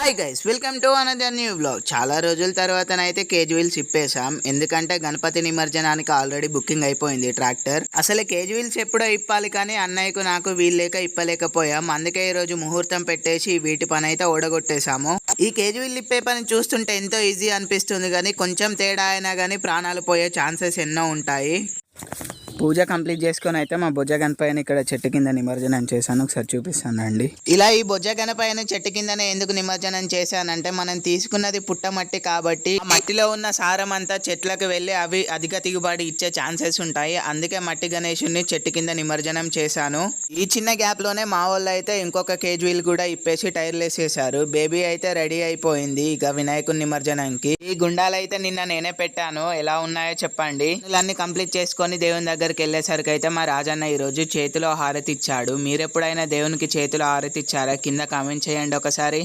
Hi guys, welcome to another new blog. చాలా రోజుల తర్వాతనైతే కేజీవీల్స్ ఇప్పేసాం. ఎందుకంటే గణపతి నిమజ్జనానికి ఆల్రెడీ బుకింగ్ అయిపోయింది ట్రాక్టర్. అసలు కేజీవీల్స్ ఎప్పుడో ఇప్పాలి కానీ అన్నయ్యకు నాకు వీల్లేక ఇప్పలేకపోయాం. అందుకే ఈ రోజు ముహూర్తం పెట్టేసి వీటి పని అయితే ఓడగొట్టేశాము. ఈ కేజీవీల్ ఇప్పే పని చూస్తుంటే ఎంతో ఈజీ అనిపిస్తుంది కానీ కొంచెం తేడా అయినా కానీ ప్రాణాలు పోయే ఛాన్సెస్ ఎన్నో ఉంటాయి. పూజ కంప్లీట్ చేసుకొని అయితే మా బొజ్జ గణపయ్యని ఇక్కడ చెట్టు కింద నిమజ్జనం చేశాను. ఒకసారి చూపిస్తానండి. ఇలా ఈ బొజ్జ గణపయ్యని చెట్టు కిందనే ఎందుకు నిమజ్జనం చేశానంటే మనం తీసుకున్నది పుట్టమట్టి కాబట్టి మట్టిలో ఉన్న సారం అంతా చెట్లకు వెళ్ళి అవి అధిక దిగుబడి ఇచ్చే ఛాన్సెస్ ఉంటాయి. అందుకే మట్టి గణేశుని చెట్టు కింద నిమజ్జనం చేశాను. ఈ చిన్న గ్యాప్ లోనే మా వాళ్ళు అయితే ఇంకొక కేజీవీల్ కూడా ఇప్పేసి టైర్లు వేసేసారు. బేబీ అయితే రెడీ అయిపోయింది ఇక వినాయకుని నిమజ్జనానికి. ఈ గుండాలు అయితే నిన్న నేనే పెట్టాను. ఎలా ఉన్నాయో చెప్పండి. ఇవన్నీ కంప్లీట్ చేసుకొని దేవుని దగ్గరికి వెళ్ళేసరికి అయితే మా రాజన్న ఈ రోజు చేతిలో హారతి ఇచ్చాడు. మీరెప్పుడైనా దేవునికి చేతిలో హారతి ఇచ్చారా? కింద కామెంట్ చేయండి ఒకసారి.